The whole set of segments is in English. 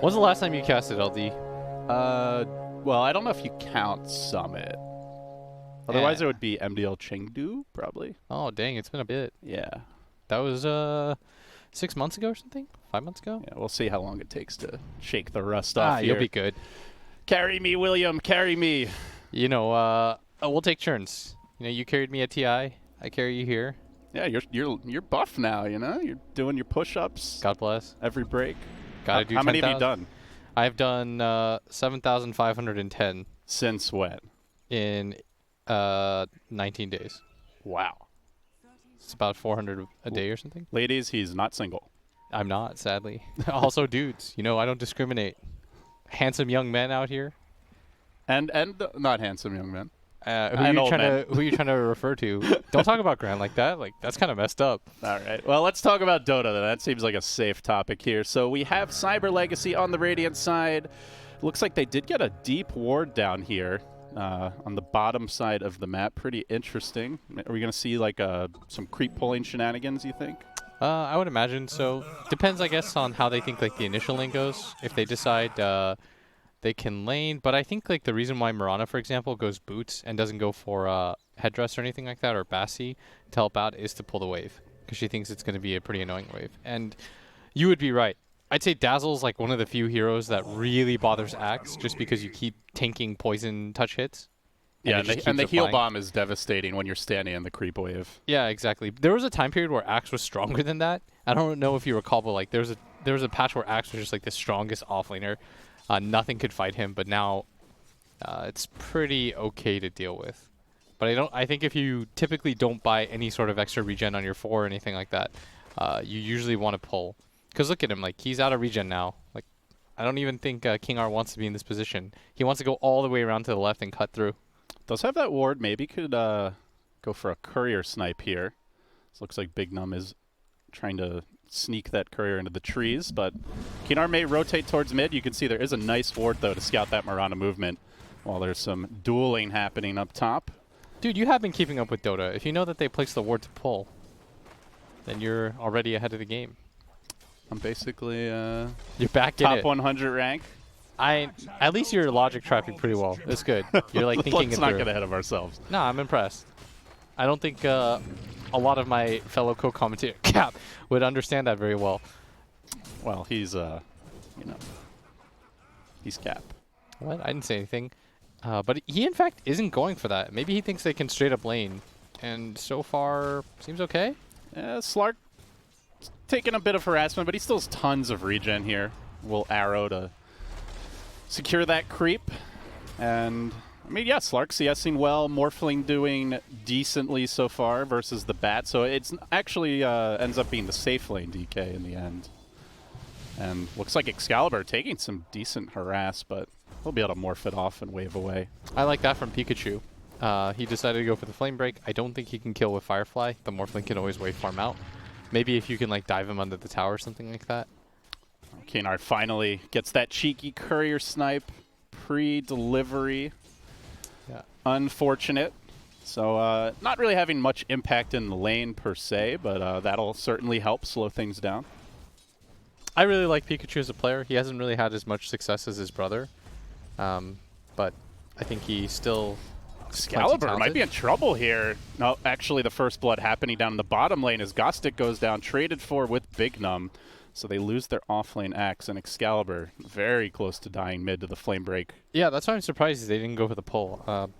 When's the last time you casted, LD? Well, I don't know if you count Summit. Otherwise, it would be MDL Chengdu, probably. Oh, dang, it's been a bit. Yeah. That was 6 months ago or something? 5 months ago? Yeah, we'll see how long it takes to shake the rust off here. You'll be good. Carry me, William, carry me. You know, we'll take turns. You know, you carried me at TI. I carry you here. Yeah, you're buff now, you know? You're doing your push-ups. God bless. Every break. Gotta do How many 10,000. have you done? I've done 7,510. Since when? In 19 days. Wow. It's about 400 a day or something. Ladies, he's not single. I'm not, sadly. Also dudes. You know, I don't discriminate. Handsome young men out here. And not handsome young men. Who are you trying to refer to? Don't talk about Grant like that. Like, that's kind of messed up. All right. Well, let's talk about Dota then. That seems like a safe topic here. So we have Cyber Legacy on the Radiant side. Looks like they did get a deep ward down here on the bottom side of the map. Pretty interesting. Are we going to see like some creep pulling shenanigans, you think? I would imagine so. Depends, I guess, on how they think like the initial lane goes. If they decide they can lane, but I think like the reason why Mirana, for example, goes boots and doesn't go for headdress or anything like that, or Bassi to help out, is to pull the wave because she thinks it's going to be a pretty annoying wave. And you would be right. I'd say Dazzle's like one of the few heroes that really bothers Axe just because you keep tanking poison touch hits. Yeah, and the heal bomb is devastating when you're standing in the creep wave. Yeah, exactly. There was a time period where Axe was stronger than that. I don't know if you recall, but like there was a patch where Axe was just like the strongest offlaner. Nothing could fight him, but now it's pretty okay to deal with. But I think if you typically don't buy any sort of extra regen on your 4 or anything like that, you usually want to pull. Because look at him, like he's out of regen now. Like I don't even think King R wants to be in this position. He wants to go all the way around to the left and cut through. Does have that ward. Maybe could go for a courier snipe here. This looks like Big Num is trying to sneak that courier into the trees, but Kinar may rotate towards mid. You can see there is a nice ward, though, to scout that Mirana movement while there's some dueling happening up top. Dude, you have been keeping up with Dota. If you know that they place the ward to pull, then you're already ahead of the game. I'm basically you're back in top 100 rank. At least you're logic trapping pretty well. That's good. You're like thinking Let's not get ahead of ourselves. No, I'm impressed. I don't think a lot of my fellow co-commentator Cap would understand that very well. Well, he's he's Cap. What? I didn't say anything. But he in fact isn't going for that. Maybe he thinks they can straight up lane, and so far seems okay. Yeah, Slark taking a bit of harassment, but he still has tons of regen here. We'll arrow to secure that creep. And I mean, yeah, Slark CSing well, Morphling doing decently so far versus the Bat. So it's actually ends up being the safe lane DK in the end. And looks like Excalibur taking some decent harass, but he'll be able to morph it off and wave away. I like that from Pikachu. He decided to go for the Flame Break. I don't think he can kill with Firefly. The Morphling can always wave farm out. Maybe if you can like dive him under the tower or something like that. Keenard finally gets that cheeky courier snipe pre-delivery. Yeah. Unfortunate. So not really having much impact in the lane per se, but that'll certainly help slow things down. I really like Pikachu as a player. He hasn't really had as much success as his brother. But I think he still... Excalibur might be in trouble here. No, actually the first blood happening down in the bottom lane as Gostic goes down, traded for with Big Num. So they lose their offlane Axe, and Excalibur very close to dying mid to the Flame Break. Yeah, that's why I'm surprised they didn't go for the pull.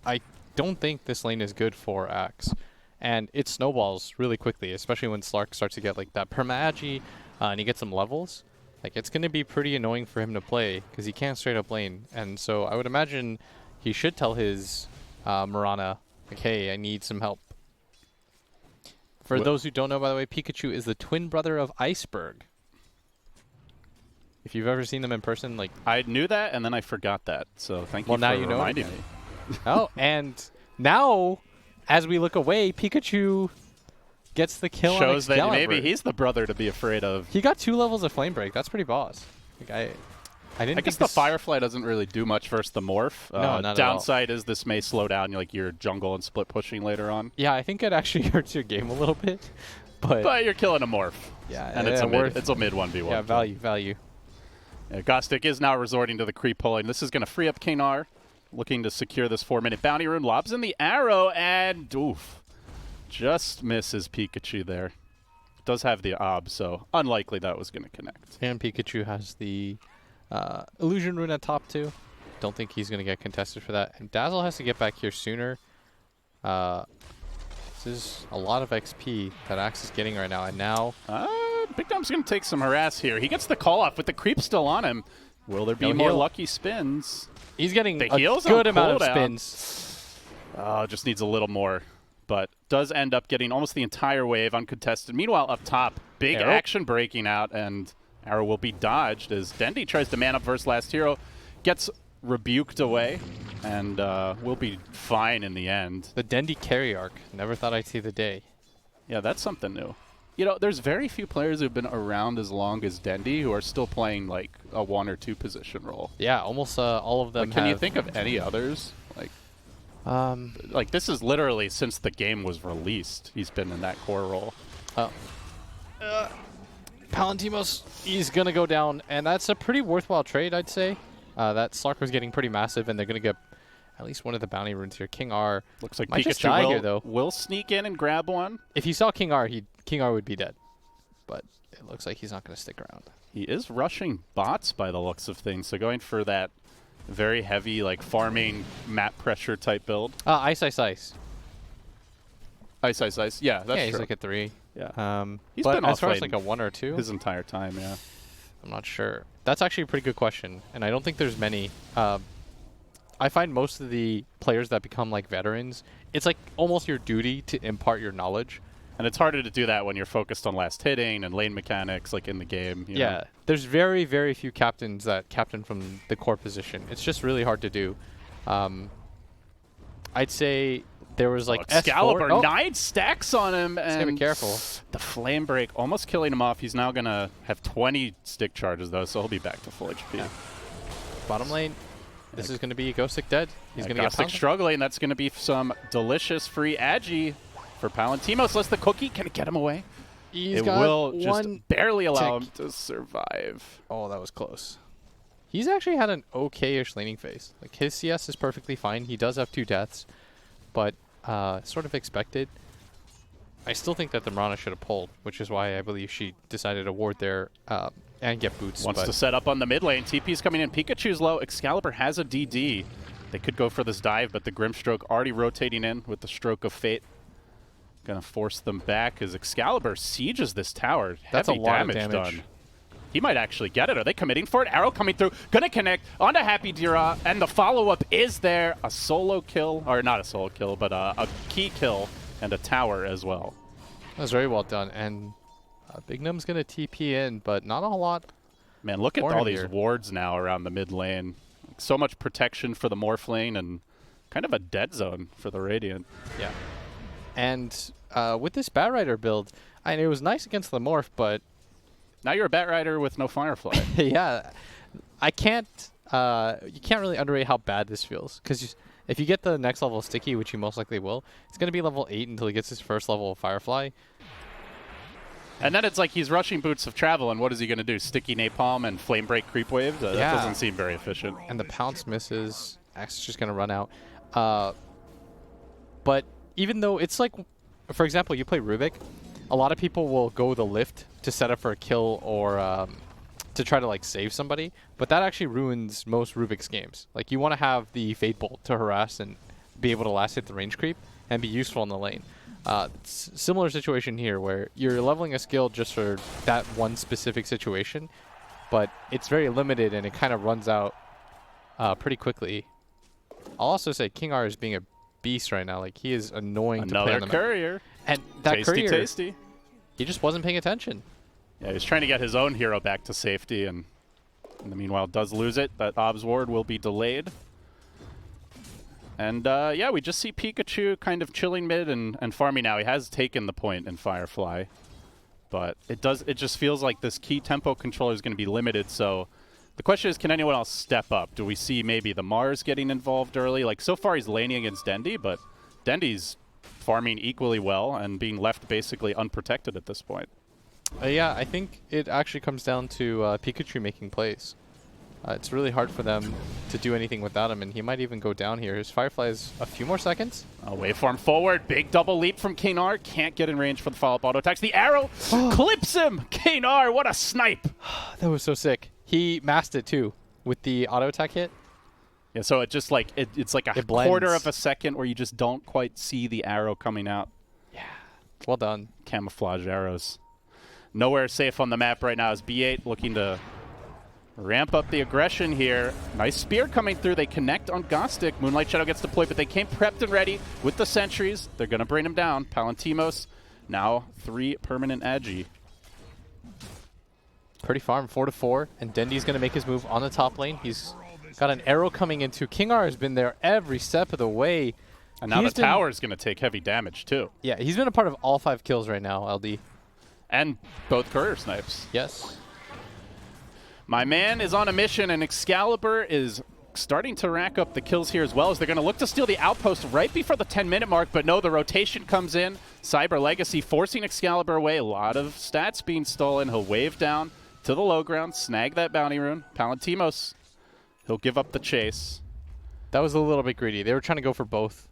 I don't think this lane is good for Axe. And it snowballs really quickly, especially when Slark starts to get like that perma-agi and he gets some levels. Like it's going to be pretty annoying for him to play because he can't straight up lane. And so I would imagine he should tell his Mirana, like, hey, I need some help. For those who don't know, by the way, Pikachu is the twin brother of Iceberg. If you've ever seen them in person, like... I knew that, and then I forgot that. So thank you for reminding me. Oh, and now, as we look away, Pikachu gets the kill on Excalibur. Shows that maybe he's the brother to be afraid of. He got 2 levels of Flame Break. That's pretty boss. Like, I guess the Firefly doesn't really do much versus the Morph. No, not downside is this may slow down like your jungle and split pushing later on. Yeah, I think it actually hurts your game a little bit. But you're killing a Morph. Yeah, and it's a mid 1v1. Yeah, value. Yeah, Gostic is now resorting to the creep pulling. This is going to free up Kanar, looking to secure this 4-minute bounty rune. Lobs in the arrow, and oof. Just misses Pikachu there. Does have the ob, so unlikely that was going to connect. And Pikachu has the illusion rune at top too. Don't think he's going to get contested for that. And Dazzle has to get back here sooner. This is a lot of XP that Axe is getting right now. And now... Big Dom's going to take some harass here. He gets the call off with the creep still on him. Will there be No more heal. lucky spins? He's getting The a heal's good on amount of cooldown. spins. Just needs a little more. But does end up getting almost the entire wave uncontested. Meanwhile, up top, big Arrow. action breaking out, and Arrow will be dodged as Dendi tries to man up versus last hero. Gets rebuked away, and will be fine in the end. The Dendi carry arc. Never thought I'd see the day. Yeah, that's something new. You know, there's very few players who've been around as long as Dendi who are still playing like a 1 or 2 position role. Yeah, almost all of them Like, can you have- think of any others? Like this is literally since the game was released. He's been in that core role. Palantimos, he's going to go down, and that's a pretty worthwhile trade, I'd say. That Slark was getting pretty massive, and they're going to get at least one of the bounty runes here. King R Looks like might just die Pikachu here, though. will sneak in and grab one. If you saw King R, King R would be dead. But it looks like he's not going to stick around. He is rushing bots by the looks of things, so going for that very heavy, like, farming map pressure type build. Ice, Ice, Ice. Ice, ice, ice. Yeah, that's Yeah, he's true. like a 3. Yeah. He's but been as far as off-lane like a 1 or 2, his entire time, yeah. I'm not sure. That's actually a pretty good question, and I don't think there's many. I find most of the players that become like veterans, it's like almost your duty to impart your knowledge. And it's harder to do that when you're focused on last hitting and lane mechanics, like in the game. You Yeah, know? there's very, very few captains that captain from the core position. It's just really hard to do. I'd say there was like Excalibur, S4. 9 stacks on him, Just gotta be and careful. the flame break almost killing him off. He's now gonna have 20 stick charges though, so he'll be back to full HP. Yeah. Bottom lane, this is going to be Ghostic dead. He's going to get Gostic pounced. struggling. That's gonna be some delicious free agi for Palantimos. Lets the cookie. Can it get him away? He's It got will one just barely allow tick. him to survive. Oh, that was close. He's actually had an okay-ish laning phase. Like, his CS is perfectly fine. He does have 2 deaths, but sort of expected. I still think that the Mirana should have pulled, which is why I believe she decided to ward there and get boots. Wants but to set up on the mid lane. TP's coming in. Pikachu's low. Excalibur has a DD. They could go for this dive, but the Grimstroke already rotating in with the Stroke of Fate. Gonna force them back as Excalibur sieges this tower. That's a Heavy lot of damage damage. done. He might actually get it. Are they committing for it? Arrow coming through. Gonna connect onto Happy Dira, and the follow-up is there. A solo kill, or not a solo kill, but a key kill and a tower as well. that was very well done. And Big Num's going to TP in, but not a whole lot. Man, look at For all him these here. wards now around the mid lane. So much protection for the Morph lane and kind of a dead zone for the Radiant. Yeah. And with this Batrider build, it was nice against the Morph, but Now you're a Batrider with no Firefly. yeah, I can't. You can't really underrate how bad this feels, because if you get the next level of Sticky, which you most likely will, it's going to be level 8 until he gets his first level of Firefly. And then it's like he's rushing Boots of Travel, and what is he going to do? Sticky Napalm and Flame Break Creep Wave? That Yeah. doesn't seem very efficient. And the pounce misses. Axe is just going to run out. But even though it's like, for example, you play Rubik, a lot of people will go the lift to set up for a kill or to try to like save somebody, but that actually ruins most Rubik's games. Like, you want to have the Fate Bolt to harass and be able to last hit the range creep and be useful in the lane. Similar situation here where you're leveling a skill just for that one specific situation, but it's very limited and it kind of runs out pretty quickly. I'll also say King R is being a beast right now. Like, he is annoying to play Another on the map. courier. And that Tasty, courier, tasty. he just wasn't paying attention. Yeah, he's trying to get his own hero back to safety, and in the meanwhile does lose it. That Ob's ward will be delayed. And yeah, we just see Pikachu kind of chilling mid and farming now. He has taken the point in Firefly, but it just feels like this key tempo controller is going to be limited. So the question is, can anyone else step up? Do we see maybe the Mars getting involved early? Like, so far he's laning against Dendi, but Dendi's farming equally well and being left basically unprotected at this point. Yeah, I think it actually comes down to Pikachu making plays. It's really hard for them to do anything without him, and he might even go down here. His Firefly is a few more seconds. Waveform forward. Big double leap from Kanar. Can't get in range for the follow-up auto attacks. The arrow clips him. Kanar, what a snipe. That was so sick. He masked it too with the auto attack hit. Yeah, so it just like it's like a quarter of a second where you just don't quite see the arrow coming out. Yeah, well done. Camouflage arrows. Nowhere safe on the map right now as B8 looking to ramp up the aggression here. Nice spear coming through. They connect on Gostic. Moonlight Shadow gets deployed, but they came prepped and ready with the sentries. They're going to bring him down. Palantimos now 3 permanent Agi. Pretty farm, 4-4, and Dendi's going to make his move on the top lane. He's got an arrow coming into. Kingar has been there every step of the way. And now the tower is going to take heavy damage too. Yeah, he's been a part of all 5 kills right now, LD. And both courier snipes. Yes. My man is on a mission, and Excalibur is starting to rack up the kills here as well, as they're going to look to steal the outpost right before the 10-minute mark, but no, the rotation comes in. Cyber Legacy forcing Excalibur away. A lot of stats being stolen. He'll wave down to the low ground, snag that bounty rune. Palantimos, he'll give up the chase. That was a little bit greedy. They were trying to go for both.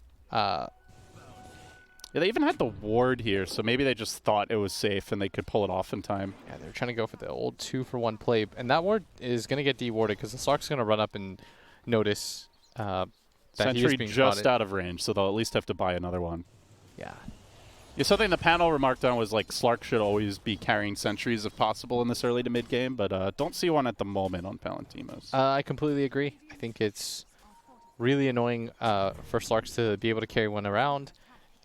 Yeah, they even had the ward here, so maybe they just thought it was safe and they could pull it off in time. Yeah, they were trying to go for the old 2-for-1 play, and that ward is going to get dewarded because the Slark's going to run up and notice that Sentry he is being just spotted. out of range, so they'll at least have to buy another one. Yeah. Yeah, something the panel remarked on was like Slark should always be carrying sentries if possible in this early to mid game, but don't see one at the moment on Palantimos. I completely agree. I think it's really annoying for Slarks to be able to carry one around.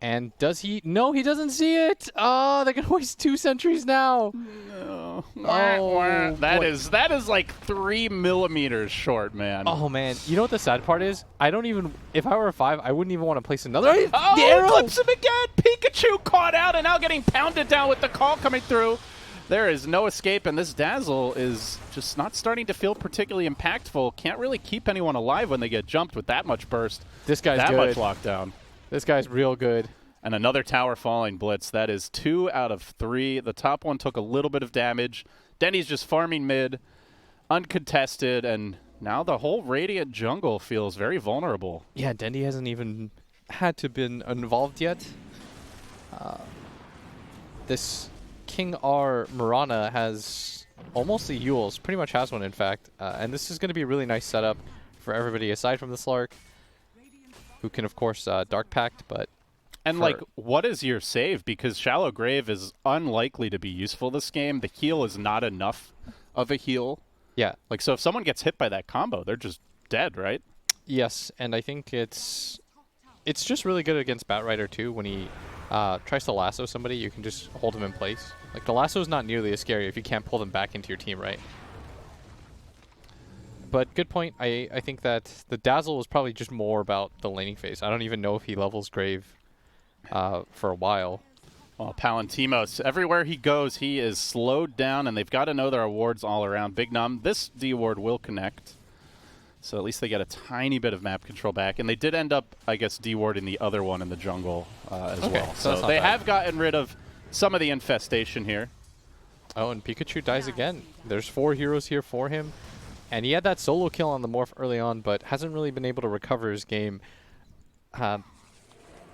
And does he? No, he doesn't see it. Oh, they're gonna waste 2 sentries now. No. Oh, that is like 3 millimeters short, man. Oh man, you know what the sad part is? I don't even. If I were a 5, I wouldn't even want to place another. Oh, the arrow clips him again. Pikachu caught out and now getting pounded down with the call coming through. There is no escape, and this Dazzle is just not starting to feel particularly impactful. Can't really keep anyone alive when they get jumped with that much burst. This guy's that good. much lockdown. This guy's real good. And another tower falling blitz. That is 2 out of 3. The top one took a little bit of damage. Denny's just farming mid, uncontested, and now the whole Radiant jungle feels very vulnerable. Yeah, Dendi hasn't even had to been involved yet. This King R Mirana has almost the Yules, pretty much has one in fact, and this is going to be a really nice setup for everybody aside from the Slark, who can of course Dark Pact, but and like, what is your save? Because Shallow Grave is unlikely to be useful this game. The heal is not enough of a heal. Yeah. Like, so if someone gets hit by that combo, they're just dead, right? Yes, and I think it's just really good against Batrider too. When he tries to lasso somebody, you can just hold him in place. Like, the lasso is not nearly as scary if you can't pull them back into your team, right? But good point. I think that the Dazzle was probably just more about the laning phase. I don't even know if he levels Grave for a while. Well, Palantimos, everywhere he goes, he is slowed down, and they've got to know there are wards all around. Big Num, this D ward will connect. So at least they get a tiny bit of map control back. And they did end up, I guess, D-warding the other one in the jungle as well. So they have gotten rid of some of the infestation here. Oh, and Pikachu dies again. There's 4 heroes here for him. And he had that solo kill on the Morph early on, but hasn't really been able to recover his game.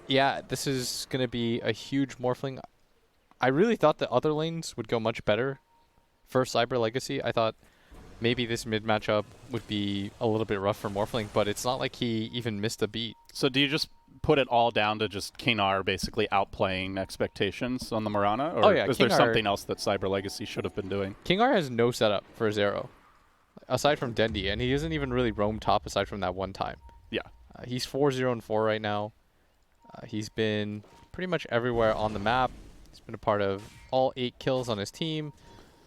Yeah, this is going to be a huge Morphling. I really thought the other lanes would go much better for Cyber Legacy. I thought maybe this mid matchup would be a little bit rough for Morphling, but it's not like he even missed a beat. So do you just put it all down to just Kinar basically outplaying expectations on the Mirana? Or is there something else that Cyber Legacy should have been doing? Kingar has no setup for his arrow, aside from Dendi, and he doesn't even really roam top aside from that one time. Yeah. He's 4-0-4 right now. He's been pretty much everywhere on the map. He's been a part of all 8 kills on his team.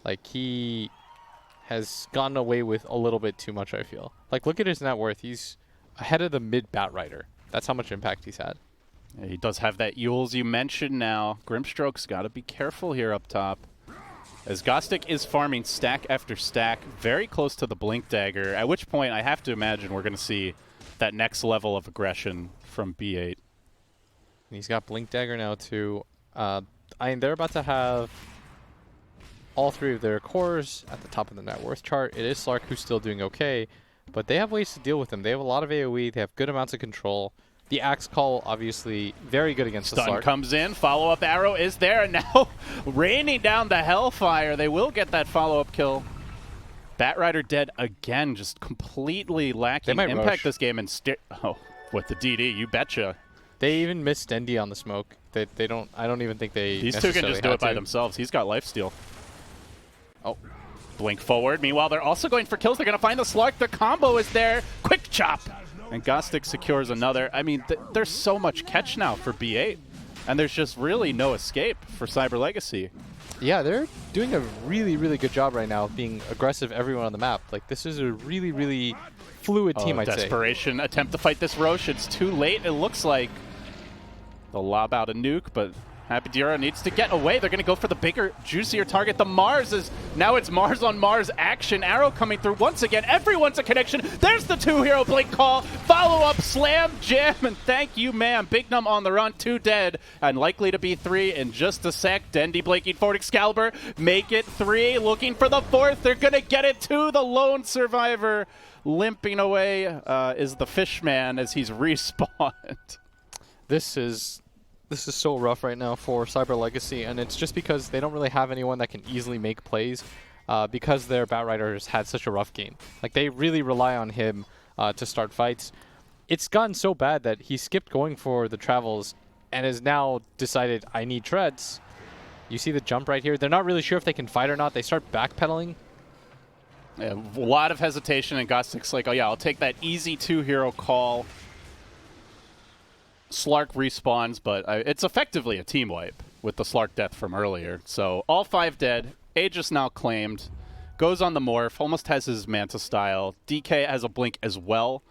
Like, he has gotten away with a little bit too much, I feel. Like, look at his net worth. He's ahead of the mid Batrider. That's how much impact he's had. Yeah, he does have that Yules you mentioned now. Grimstroke's got to be careful here up top. As Gostic is farming stack after stack, very close to the Blink Dagger, at which point I have to imagine we're going to see that next level of aggression from B8. And he's got Blink Dagger now, too. I mean, they're about to have all three of their cores at the top of the net worth chart. It is Slark who's still doing okay, but they have ways to deal with them. They have a lot of AoE. They have good amounts of control. The Axe Call, obviously, very good against the Slark. Stun comes in. Follow-up arrow is there, and now raining down the Hellfire. They will get that follow-up kill. Batrider dead again, just completely lacking impact rush this game. And with the DD, you betcha. They even missed Dendi on the smoke. They don't. I don't even think they. These two can just do it by themselves. He's got lifesteal. Oh, blink forward. Meanwhile, they're also going for kills. They're going to find the Slark. The combo is there. Quick chop. And Gostic secures another. I mean, there's so much catch now for B8. And there's just really no escape for Cyber Legacy. Yeah, they're doing a really, really good job right now of being aggressive everyone on the map. Like, this is a really, really fluid team, I'd say. Desperation attempt to fight this Roche. It's too late, it looks like. They'll lob out a nuke, but Happydira needs to get away. They're going to go for the bigger, juicier target. The Mars is, now it's Mars on Mars action. Arrow coming through once again. Everyone's a connection. There's the 2-hero blink call. Follow-up, slam, jam, and thank you, ma'am. Big Num on the run, 2 dead, and likely to be 3 in just a sec. Dendi blinking forward. Excalibur, make it 3, looking for the 4th. They're going to get it to the lone survivor. Limping away is the Fishman as he's respawned. This is so rough right now for Cyber Legacy, and it's just because they don't really have anyone that can easily make plays because their Batriders had such a rough game. Like, they really rely on him to start fights. It's gotten so bad that he skipped going for the travels and has now decided, I need treads. You see the jump right here? They're not really sure if they can fight or not. They start backpedaling. Yeah, a lot of hesitation, and Gostic's like, oh yeah, I'll take that easy 2-hero call. Slark respawns, but it's effectively a team wipe with the Slark death from earlier. So all 5 dead. Aegis now claimed. Goes on the morph. Almost has his Manta style. DK has a blink as well.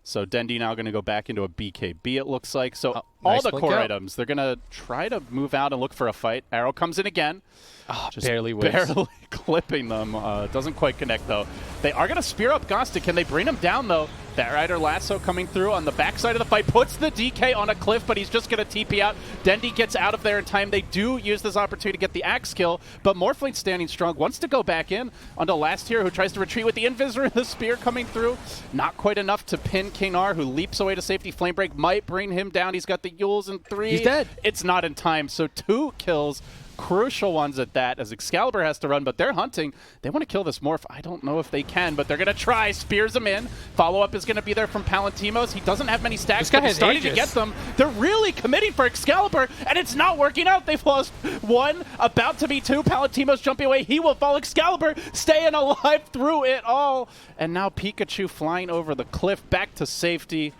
So Dendi now going to go back into a BKB, it looks like. So all nice the core out. items, they're going to try to move out and look for a fight. Arrow comes in again. Oh, Just barely whips. barely clipping them. Doesn't quite connect, though. They are going to spear up Gostic. Can they bring him down, though? Batrider lasso coming through on the backside of the fight. Puts the DK on a cliff, but he's just going to TP out. Dendi gets out of there in time. They do use this opportunity to get the axe kill, but Morphling standing strong. Wants to go back in onto Last Hero, who tries to retreat with the Invisor and the spear coming through. Not quite enough to pin Knar, who leaps away to safety. Flame Break might bring him down. He's got the Yules in 3. He's dead. It's not in time, so 2 kills. Crucial ones at that, as Excalibur has to run, but they're hunting. They want to kill this Morph. I don't know if they can, but they're going to try. Spears him in. Follow-up is going to be there from Palantimos. He doesn't have many stacks, but he's starting to get them. They're really committing for Excalibur, and it's not working out. They've lost 1, about to be 2. Palantimos jumping away. He will fall. Excalibur staying alive through it all. And now Pikachu flying over the cliff back to safety.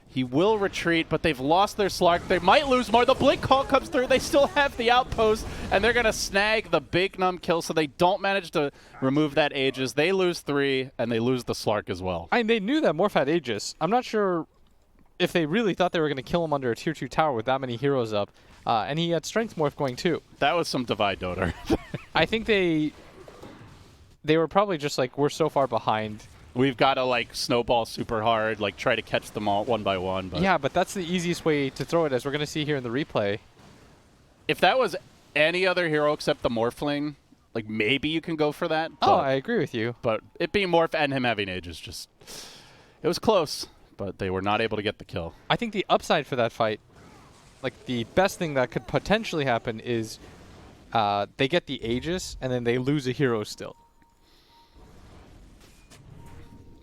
He will retreat, but they've lost their Slark. They might lose more. The blink call comes through. They still have the outpost, and they're going to snag the Big Num kill, so they don't manage to remove that Aegis. They lose 3, and they lose the Slark as well. I mean, they knew that Morph had Aegis. I'm not sure if they really thought they were going to kill him under a Tier 2 tower with that many heroes up. And he had Strength Morph going too. That was some Divide Dota. I think they were probably just like, we're so far behind. We've got to, like, snowball super hard, like, try to catch them all one by one. But yeah, but that's the easiest way to throw it, as we're going to see here in the replay. If that was any other hero except the Morphling, like, maybe you can go for that. Oh, I agree with you. But it being Morph and him having Aegis, just, it was close, but they were not able to get the kill. I think the upside for that fight, like, the best thing that could potentially happen is they get the Aegis, and then they lose a hero still.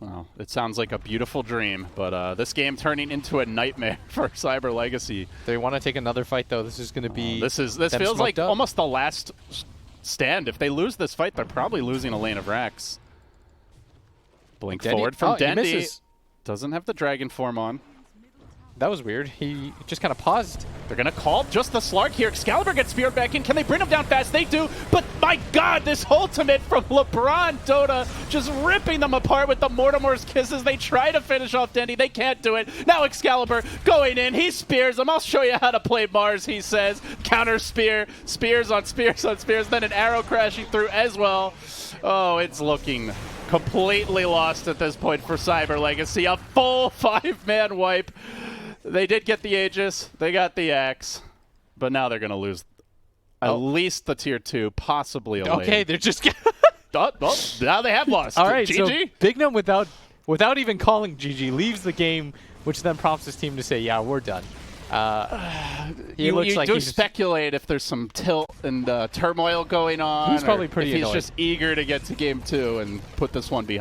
Well, it sounds like a beautiful dream, but this game turning into a nightmare for Cyber Legacy. They want to take another fight, though. This is going to be... This feels like almost the last stand. If they lose this fight, they're probably losing a lane of Rax. Blink forward from Dendi. Doesn't have the Dragon form on. That was weird. He just kind of paused. They're going to call just the Slark here. Excalibur gets speared back in. Can they bring him down fast? They do. But my God, this ultimate from LeBron Dota just ripping them apart with the Mortimer's kisses. They try to finish off Dendi. They can't do it. Now Excalibur going in. He spears them. I'll show you how to play Mars, he says. Counter spear. Spears on spears on spears. Then an arrow crashing through as well. Oh, it's looking completely lost at this point for Cyber Legacy. A full 5-man wipe. They did get the Aegis. They got the Axe. But now they're going to lose. At least the tier 2, possibly a lane. Okay, they're just... Now they have lost. All right, GG. so Bignum, without even calling GG, leaves the game, which then prompts his team to say, yeah, we're done. You do speculate if there's some tilt and turmoil going on. He's probably pretty if he's annoyed. just eager to get to game 2 and put this one behind.